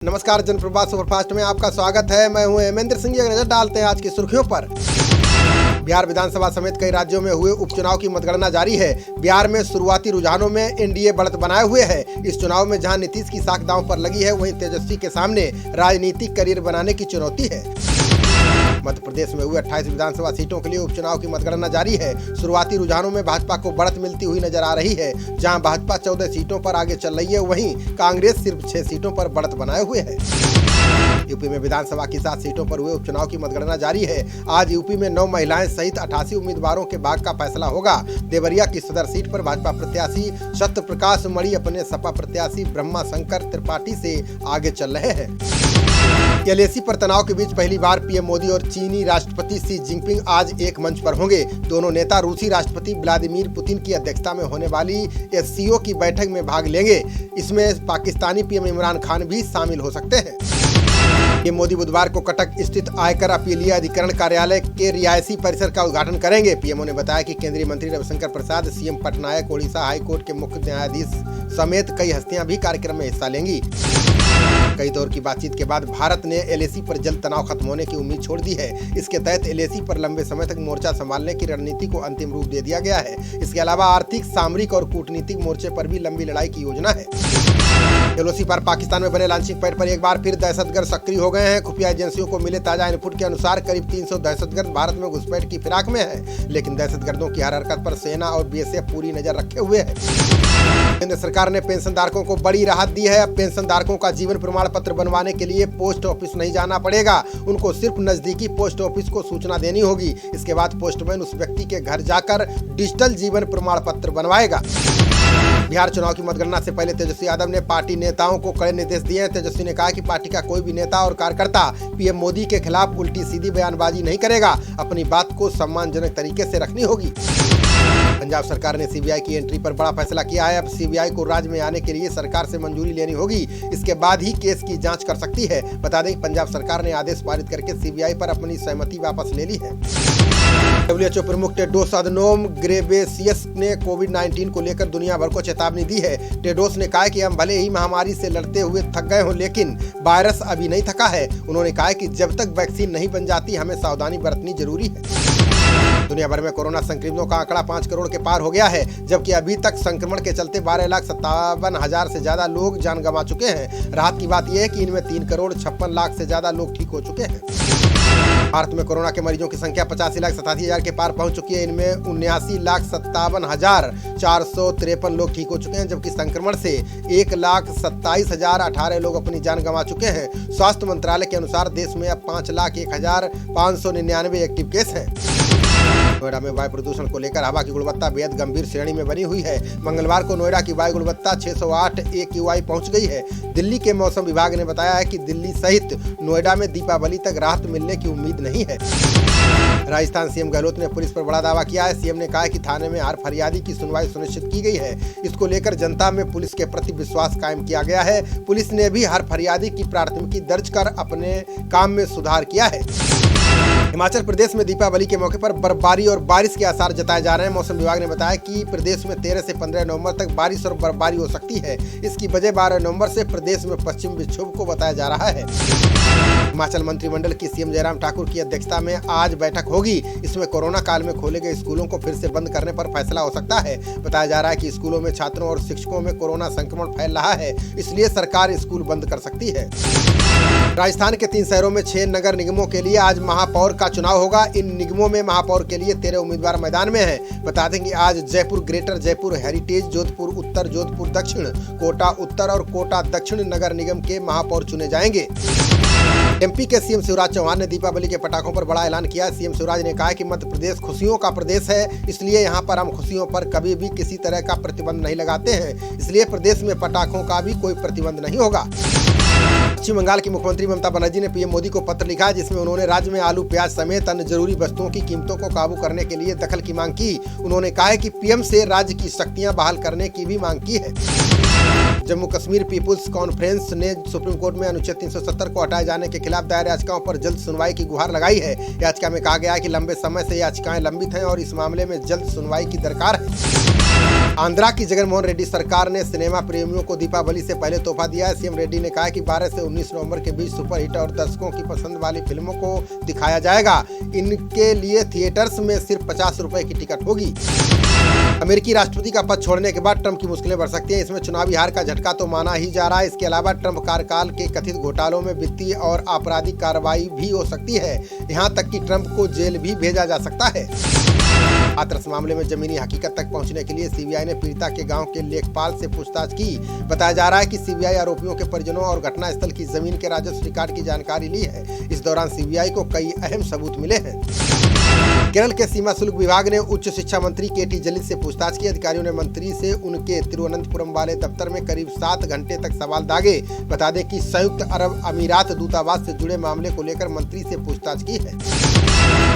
नमस्कार, जनप्रवाद सुपरफास्ट में आपका स्वागत है। मैं हूं हेमेंद्र सिंह। एक नजर डालते हैं आज की सुर्खियों पर। बिहार विधानसभा समेत कई राज्यों में हुए उपचुनाव की मतगणना जारी है। बिहार में शुरुआती रुझानों में एनडीए बढ़त बनाए हुए है। इस चुनाव में जहां नीतीश की साख दांव पर लगी है, वहीं तेजस्वी के सामने राजनीतिक करियर बनाने की चुनौती है। मध्य प्रदेश में हुए 28 विधानसभा सीटों के लिए उपचुनाव की मतगणना जारी है। शुरुआती रुझानों में भाजपा को बढ़त मिलती हुई नजर आ रही है। जहां भाजपा 14 सीटों पर आगे चल रही है, वहीं कांग्रेस सिर्फ 6 सीटों पर बढ़त बनाए हुए है। यूपी में विधानसभा की 7 सीटों पर हुए उपचुनाव की मतगणना जारी है। आज यूपी में 9 महिलाएं सहित 88 उम्मीदवारों के भाग्य का फैसला होगा। देवरिया की सदर सीट पर भाजपा प्रत्याशी सत्य प्रकाश मणि अपने सपा प्रत्याशी ब्रह्मा शंकर त्रिपाठी से आगे चल रहे हैं। एलएसी पर तनाव के बीच पहली बार पीएम मोदी और चीनी राष्ट्रपति शी जिनपिंग आज एक मंच पर होंगे। दोनों नेता रूसी राष्ट्रपति व्लादिमीर पुतिन की अध्यक्षता में होने वाली एससीओ की बैठक में भाग लेंगे। इसमें पाकिस्तानी पीएम इमरान खान भी शामिल हो सकते हैं। पीएम मोदी बुधवार को कटक स्थित आयकर अपीलीय अधिकरण कार्यालय के रिहायशी परिसर का उद्घाटन करेंगे। पीएमओ ने बताया कि केंद्रीय मंत्री Ravishankar Prasad, CM Patnaik, Odisha high court के मुख्य न्यायाधीश समेत कई हस्तियां भी कार्यक्रम में हिस्सा लेंगी। कई दौर की बातचीत के बाद भारत ने एलएसी पर जल्द तनाव खत्म होने की उम्मीद छोड़ दी है। इसके तहत एलएसी पर लंबे समय तक मोर्चा संभालने की रणनीति को अंतिम रूप दे दिया गया है। इसके अलावा आर्थिक, सामरिक और कूटनीतिक मोर्चे पर भी लंबी लड़ाई की योजना है। एलओसी पर पाकिस्तान में बने लॉन्चिंग पैड पर एक बार फिर दहशतगर्द सक्रिय हो गए हैं। खुफिया एजेंसियों को मिले ताजा इनपुट के अनुसार करीब 300 दहशतगर्द भारत में घुसपैठ की फिराक में है। लेकिन दहशतगर्दों की हर हरकत पर सेना और बीएसएफ पूरी नजर रखे हुए है। केंद्र सरकार ने पेंशनधारकों को बड़ी राहत दी है। अब पेंशनधारकों का जीवन प्रमाण पत्र बनवाने के लिए पोस्ट ऑफिस नहीं जाना पड़ेगा। उनको सिर्फ नजदीकी पोस्ट ऑफिस को सूचना देनी होगी। इसके बाद पोस्टमैन उस व्यक्ति के घर जाकर डिजिटल जीवन प्रमाण पत्र बनवाएगा। बिहार चुनाव की मतगणना से पहले तेजस्वी यादव ने पार्टी नेताओं को कड़े निर्देश दिए हैं। तेजस्वी ने कहा कि पार्टी का कोई भी नेता और कार्यकर्ता पीएम मोदी के खिलाफ उल्टी सीधी बयानबाजी नहीं करेगा। अपनी बात को सम्मानजनक तरीके से रखनी होगी। पंजाब सरकार ने सीबीआई की एंट्री पर बड़ा फैसला किया है। अब सीबीआई को राज्य में आने के लिए सरकार से मंजूरी लेनी होगी। इसके बाद ही केस की जांच कर सकती है। बता दें कि पंजाब सरकार ने आदेश पारित करके सीबीआई पर अपनी सहमति वापस ले ली है। WHO प्रमुख टेड्रोस अधनोम घेब्रेयेसस ने कोविड-19 को लेकर दुनिया भर को चेतावनी दी है। टेड्रोस ने कहा कि हम भले ही महामारी से लड़ते हुए थक गए हों, लेकिन वायरस अभी नहीं थका है। उन्होंने कहा कि जब तक वैक्सीन नहीं बन जाती, हमें सावधानी बरतनी जरूरी है। दुनिया भर में कोरोना संक्रमितों का आंकड़ा 5 करोड़ के पार हो गया है, जबकि अभी तक संक्रमण के चलते 12,57,000 से ज्यादा लोग जान गंवा चुके हैं। राहत की बात यह है कि इनमें 3 करोड़ 56 लाख से ज्यादा लोग ठीक हो चुके हैं। भारत में कोरोना के मरीजों की संख्या 85,87,000 के पार पहुंच चुकी है। इनमें 79,57,453 लोग ठीक हो चुके हैं, जबकि संक्रमण से 1,27,018 लोग अपनी जान गंवा चुके हैं। स्वास्थ्य मंत्रालय के अनुसार देश में अब 5,01,599 एक्टिव केस हैं। नोएडा में वायु प्रदूषण को लेकर हवा की गुणवत्ता बेहद गंभीर श्रेणी में बनी हुई है। मंगलवार को नोएडा की वायु गुणवत्ता 608 AQI पहुंच गई है। दिल्ली के मौसम विभाग ने बताया है कि दिल्ली सहित नोएडा में दीपावली तक राहत मिलने की उम्मीद नहीं है। राजस्थान सीएम गहलोत ने पुलिस पर बड़ा दावा किया है। सीएम ने कहा कि थाने में हर फरियादी की सुनवाई सुनिश्चित की गई है। इसको लेकर जनता में पुलिस के प्रति विश्वास कायम किया गया है। पुलिस ने भी हर फरियादी की प्राथमिकी दर्ज कर अपने काम में सुधार किया है। हिमाचल प्रदेश में दीपावली के मौके पर बर्फबारी और बारिश के आसार जताए जा रहे हैं। मौसम विभाग ने बताया कि प्रदेश में 13 से 15 नवंबर तक बारिश और बर्फबारी हो सकती है। इसकी वजह 12 नवंबर से प्रदेश में पश्चिम विक्षोभ को बताया जा रहा है। हिमाचल मंत्रिमंडल की सीएम जयराम ठाकुर की अध्यक्षता में आज बैठक होगी। इसमें कोरोना काल में खोले गए स्कूलों को फिर से बंद करने पर फैसला हो सकता है। बताया जा रहा है कि स्कूलों में छात्रों और शिक्षकों में कोरोना संक्रमण फैल रहा है, इसलिए सरकार स्कूल बंद कर सकती है। राजस्थान के 3 शहरों में 6 नगर निगमों के लिए आज महापौर का चुनाव होगा। इन निगमों में महापौर के लिए 13 उम्मीदवार मैदान में हैं। बता दें कि आज जयपुर ग्रेटर, जयपुर हेरिटेज, जोधपुर उत्तर, जोधपुर दक्षिण, कोटा उत्तर और कोटा दक्षिण नगर निगम के महापौर चुने जाएंगे। एमपी के सीएम शिवराज चौहान ने दीपावली के पटाखों पर बड़ा ऐलान किया। सीएम शिवराज ने कहा कि मध्य प्रदेश खुशियों का प्रदेश है, इसलिए यहाँ पर हम खुशियों पर कभी भी किसी तरह का प्रतिबंध नहीं लगाते हैं। इसलिए प्रदेश में पटाखों का भी कोई प्रतिबंध नहीं होगा। पश्चिम बंगाल की मुख्यमंत्री ममता बनर्जी ने पीएम मोदी को पत्र लिखा, जिसमें उन्होंने राज्य में आलू, प्याज समेत अन्य जरूरी वस्तुओं की कीमतों को काबू करने के लिए दखल की मांग की। उन्होंने कहा है कि पीएम से राज्य की शक्तियां बहाल करने की भी मांग की है। जम्मू कश्मीर पीपुल्स कॉन्फ्रेंस ने सुप्रीम कोर्ट में अनुच्छेद 370 को हटाए जाने के खिलाफ दायर याचिकाओं पर जल्द सुनवाई की गुहार लगाई है। याचिका में कहा गया है कि लंबे समय से याचिकाएं लंबित हैं और इस मामले में जल्द सुनवाई की दरकार है। आंध्रा की जगनमोहन रेड्डी सरकार ने सिनेमा प्रेमियों को दीपावली से पहले तोहफा दिया है। सीएम रेड्डी ने कहा है कि 12 से 19 नवंबर के बीच सुपरहिट और दर्शकों की पसंद वाली फिल्मों को दिखाया जाएगा। इनके लिए थिएटर्स में सिर्फ 50 रुपए की टिकट होगी। अमेरिकी राष्ट्रपति का पद छोड़ने के बाद ट्रंप की मुश्किलें बढ़ सकती हैं। इसमें चुनावी हार का झटका तो माना ही जा रहा है। इसके अलावा ट्रंप कार्यकाल के कथित घोटालों में वित्तीय और आपराधिक कार्रवाई भी हो सकती है। यहां तक कि ट्रंप को जेल भी भेजा जा सकता है। हाथरस मामले में जमीनी हकीकत तक पहुंचने के लिए सीबीआई ने पीड़िता के गांव के लेखपाल से पूछताछ की। बताया जा रहा है कि सीबीआई आरोपियों के परिजनों और घटनास्थल की जमीन के राजस्व रिकॉर्ड की जानकारी ली है। इस दौरान सीबीआई को कई अहम सबूत मिले हैं। केरल के सीमा शुल्क विभाग ने उच्च शिक्षा मंत्री केटी जलील से पूछताछ की। अधिकारियों ने मंत्री से उनके तिरुवनंतपुरम वाले दफ्तर में करीब 7 घंटे तक सवाल दागे। बता दें कि संयुक्त अरब अमीरात दूतावास से जुड़े मामले को लेकर मंत्री से पूछताछ की है।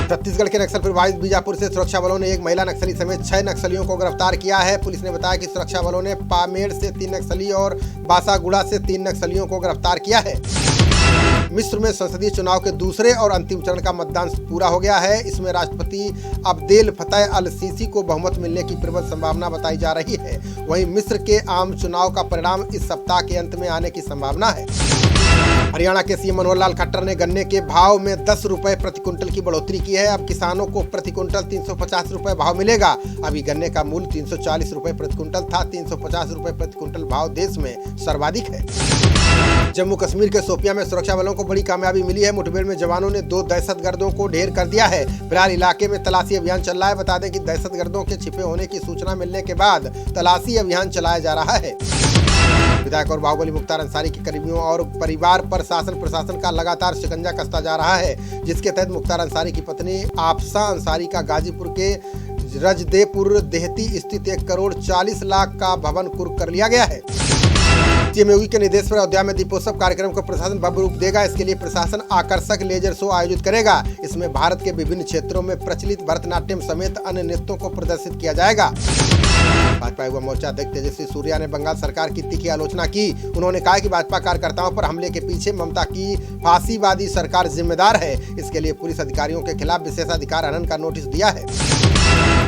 छत्तीसगढ़ के नक्सल प्रभावित बीजापुर से सुरक्षा बलों ने एक महिला नक्सली समेत 6 नक्सलियों को गिरफ्तार किया है। पुलिस ने बताया कि सुरक्षा बलों ने पामेड़ से 3 नक्सली और बासागुड़ा से 3 नक्सलियों को गिरफ्तार किया है। मिस्र में संसदीय चुनाव के दूसरे और अंतिम चरण का मतदान पूरा हो गया है। इसमें राष्ट्रपति अब्देल फतह अल सीसी को बहुमत मिलने की प्रबल संभावना बताई जा रही है। वहीं मिस्र के आम चुनाव का परिणाम इस सप्ताह के अंत में आने की संभावना है। हरियाणा के सीएम मनोहर लाल खट्टर ने गन्ने के भाव में 10 रुपए प्रति क्विंटल की बढ़ोतरी की है। अब किसानों को प्रति क्विंटल 350 रुपए भाव मिलेगा। अभी गन्ने का मूल्य 340 रुपए प्रति क्विंटल था। 350 रुपए प्रति क्विंटल भाव देश में सर्वाधिक है। जम्मू कश्मीर के शोपियां में सुरक्षा बलों को बड़ी कामयाबी मिली है। मुठभेड़ में जवानों ने 2 दहशतगर्दों को ढेर कर दिया है। फिलहाल इलाके में तलाशी अभियान चल रहा है। बता दें कि दहशतगर्दों के छिपे होने की सूचना मिलने के बाद तलाशी अभियान चलाया जा रहा है। विधायक और बाहुबली मुख्तार अंसारी के करीबियों और परिवार पर शासन प्रशासन का लगातार शिकंजा कसता जा रहा है, जिसके तहत मुख्तार अंसारी की पत्नी आपसा अंसारी का गाजीपुर के रजदेपुर देहती स्थित 1 करोड़ 40 लाख का भवन कुर्क कर लिया गया है। सीएम योगी के निर्देश पर अयोध्या में दीपोत्सव कार्यक्रम को प्रशासन भव्य रूप देगा। इसके लिए प्रशासन आकर्षक लेजर शो आयोजित करेगा। इसमें भारत के विभिन्न क्षेत्रों में प्रचलित भरतनाट्यम समेत अन्य नृत्यों को प्रदर्शित किया जाएगा। भाजपा युवा मोर्चा अध्यक्ष तेजस्वी सूर्या ने बंगाल सरकार की तीखी आलोचना की। उन्होंने कहा कि भाजपा कार्यकर्ताओं पर हमले के पीछे ममता की फांसीवादी सरकार जिम्मेदार है। इसके लिए पुलिस अधिकारियों के खिलाफ विशेषाधिकार हनन का नोटिस दिया है।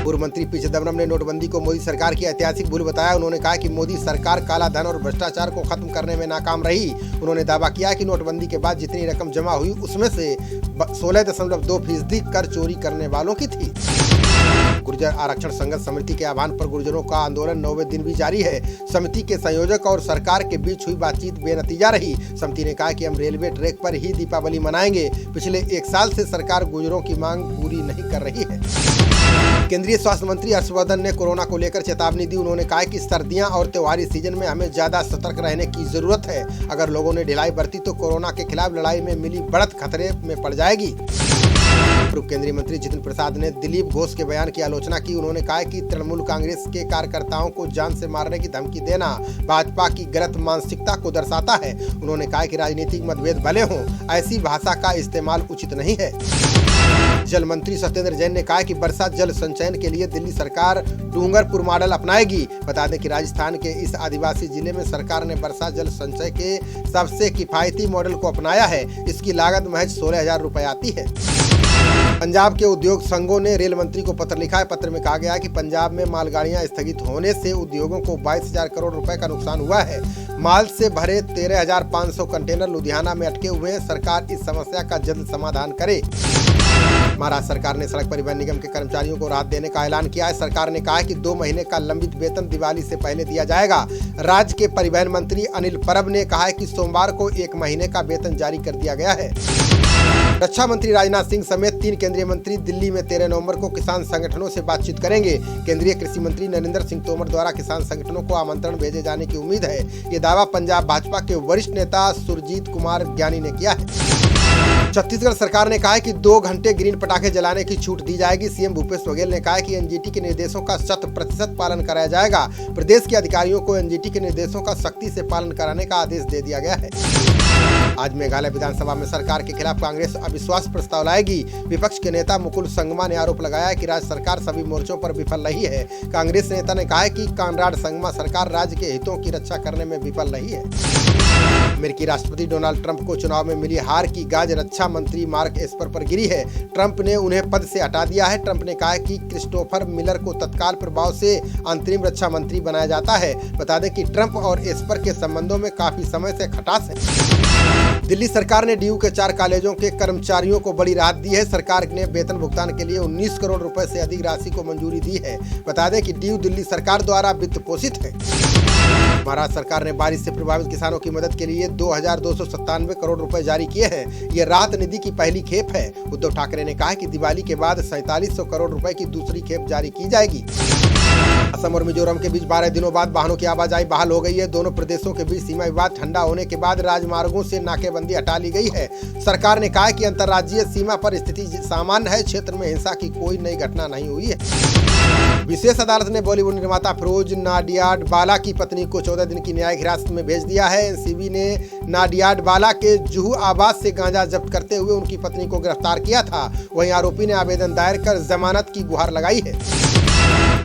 पूर्व मंत्री पी चिदम्बरम ने नोटबंदी को मोदी सरकार की ऐतिहासिक भूल बताया। उन्होंने कहा कि मोदी सरकार काला धन और भ्रष्टाचार को खत्म करने में नाकाम रही। उन्होंने दावा किया कि नोटबंदी के बाद जितनी रकम जमा हुई उसमें से 16.2% कर चोरी करने वालों की थी। गुर्जर आरक्षण संघर्ष समिति के आह्वान पर गुर्जरों का आंदोलन 9वें दिन भी जारी है। समिति के संयोजक और सरकार के बीच हुई बातचीत बेनतीजा रही। समिति ने कहा कि हम रेलवे ट्रैक पर ही दीपावली मनाएंगे। पिछले 1 साल से सरकार गुर्जरों की मांग पूरी नहीं कर रही है। केंद्रीय स्वास्थ्य मंत्री हर्षवर्धन ने कोरोना को लेकर चेतावनी दी। उन्होंने कहा कि सर्दियां और त्योहारी सीजन में हमें ज्यादा सतर्क रहने की जरूरत है। अगर लोगों ने ढिलाई बरती तो कोरोना के खिलाफ लड़ाई में मिली बढ़त खतरे में पड़ जाएगी। पूर्व केंद्रीय मंत्री जितिन प्रसाद ने दिलीप घोष के बयान की आलोचना की। उन्होंने कहा कि तृणमूल कांग्रेस के कार्यकर्ताओं को जान से मारने की धमकी देना भाजपा की गलत मानसिकता को दर्शाता है। उन्होंने कहा कि राजनीतिक मतभेद भले हों, ऐसी भाषा का इस्तेमाल उचित नहीं है। जल मंत्री सत्येंद्र जैन ने कहा कि वर्षा जल संचयन के लिए दिल्ली सरकार डूंगरपुर मॉडल अपनाएगी। बता दें कि राजस्थान के इस आदिवासी जिले में सरकार ने वर्षा जल संचय के सबसे किफायती मॉडल को अपनाया है। इसकी लागत महज 16,000 रुपए आती है। पंजाब के उद्योग संघों ने रेल मंत्री को पत्र लिखा है। पत्र में कहा गया है कि पंजाब में मालगाड़ियां स्थगित होने से उद्योगों को 22,000 करोड़ रुपए का नुकसान हुआ है। माल से भरे 13,500 कंटेनर लुधियाना में अटके हुए हैं। सरकार इस समस्या का जल्द समाधान करे। महाराष्ट्र सरकार ने सड़क परिवहन निगम के कर्मचारियों को राहत देने का ऐलान किया है। सरकार ने कहा है कि 2 महीने का लंबित वेतन दिवाली से पहले दिया जाएगा। राज्य के परिवहन मंत्री अनिल परब ने कहा है कि सोमवार को 1 महीने का वेतन जारी कर दिया गया है। रक्षा मंत्री राजनाथ सिंह समेत 3 केंद्रीय मंत्री दिल्ली में 13 नवंबर को किसान संगठनों से बातचीत करेंगे। केंद्रीय कृषि मंत्री नरेंद्र सिंह तोमर द्वारा किसान संगठनों को आमंत्रण भेजे जाने की उम्मीद है। ये दावा पंजाब भाजपा के वरिष्ठ नेता सुरजीत कुमार ज्ञानी ने किया है। छत्तीसगढ़ सरकार ने कहा है कि 2 घंटे ग्रीन पटाखे जलाने की छूट दी जाएगी। सीएम भूपेश बघेल ने कहा है कि एनजीटी के निर्देशों का 100% पालन कराया जाएगा। प्रदेश के अधिकारियों को एनजीटी के निर्देशों का सख्ती से पालन कराने का आदेश दे दिया गया है। आज मेघालय विधानसभा में सरकार के खिलाफ कांग्रेस अविश्वास प्रस्ताव लाएगी। विपक्ष के नेता मुकुल संगमा ने आरोप लगाया है कि राज्य सरकार सभी मोर्चों पर विफल रही है। कांग्रेस नेता ने कहा है कि कॉनराड संगमा सरकार राज्य के हितों की रक्षा करने में विफल रही है। अमेरिकी राष्ट्रपति डोनाल्ड ट्रंप को चुनाव में मिली हार की गाज रक्षा मंत्री मार्क एस्पर पर गिरी है। ट्रंप ने उन्हें पद से हटा दिया है। ट्रंप ने कहा है कि क्रिस्टोफर मिलर को तत्काल प्रभाव से अंतरिम रक्षा मंत्री बनाया जाता है। बता दें कि ट्रंप और एस्पर के संबंधों में काफी समय से खटास है। दिल्ली सरकार ने डीयू के 4 कॉलेजों के कर्मचारियों को बड़ी राहत दी है। सरकार ने वेतन भुगतान के लिए 19 करोड़ रुपए से अधिक राशि को मंजूरी दी है। बता दें कि डीयू दिल्ली सरकार द्वारा वित्त पोषित है। महाराष्ट्र सरकार ने बारिश से प्रभावित किसानों की मदद के लिए 2297 करोड़ रुपए जारी किए हैं। ये राहत निधि की पहली खेप है। उद्धव ठाकरे ने कहा कि दिवाली के बाद 4700 करोड़ रुपए की दूसरी खेप जारी की जाएगी। असम और मिजोरम के बीच 12 दिनों बाद वाहनों की आवाजाही बहाल हो गई है। दोनों प्रदेशों के बीच सीमा विवाद ठंडा होने के बाद राजमार्गों से नाकेबंदी हटा ली गई है। सरकार ने कहा है कि अंतर्राज्यीय सीमा पर स्थिति सामान्य है। क्षेत्र में हिंसा की कोई नई घटना नहीं हुई है। विशेष अदालत ने बॉलीवुड निर्माता फिरोज नाडियाडवाला की पत्नी को 14 दिन की न्यायिक हिरासत में भेज दिया है। एनसीबी ने नाडियाडवाला के जुहू आवास से गांजा जब्त करते हुए उनकी पत्नी को गिरफ्तार किया था। वहीं आरोपी ने आवेदन दायर कर जमानत की गुहार लगाई है।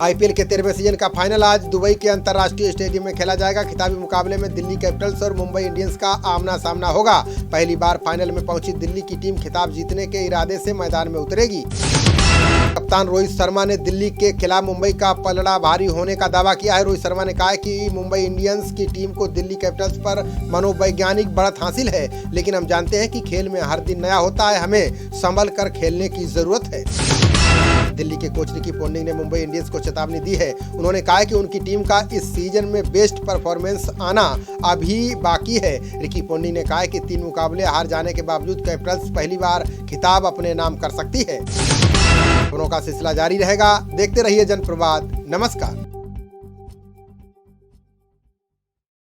आईपीएल के 13वें सीजन का फाइनल आज दुबई के अंतर्राष्ट्रीय स्टेडियम में खेला जाएगा। खिताबी मुकाबले में दिल्ली कैपिटल्स और मुंबई इंडियंस का आमना सामना होगा। पहली बार फाइनल में पहुंची दिल्ली की टीम खिताब जीतने के इरादे से मैदान में उतरेगी। कप्तान रोहित शर्मा ने दिल्ली के खिलाफ मुंबई का पलड़ा भारी होने का दावा किया है। रोहित शर्मा ने कहा है कि मुंबई इंडियंस की टीम को दिल्ली कैपिटल्स पर मनोवैज्ञानिक बढ़त हासिल है, लेकिन हम जानते हैं कि खेल में हर दिन नया होता है। हमें संभल कर खेलने की जरूरत है। दिल्ली के कोच रिकी पोंटिंग ने मुंबई इंडियंस को चेतावनी दी है। उन्होंने कहा है कि उनकी टीम का इस सीजन में बेस्ट परफॉर्मेंस आना अभी बाकी है। रिकी पोंटिंग ने कहा है कि 3 मुकाबले हार जाने के बावजूद कैपिटल्स पहली बार खिताब अपने नाम कर सकती है। खबरों का सिलसिला जारी रहेगा। देखते रहिए जनप्रवाद। नमस्कार।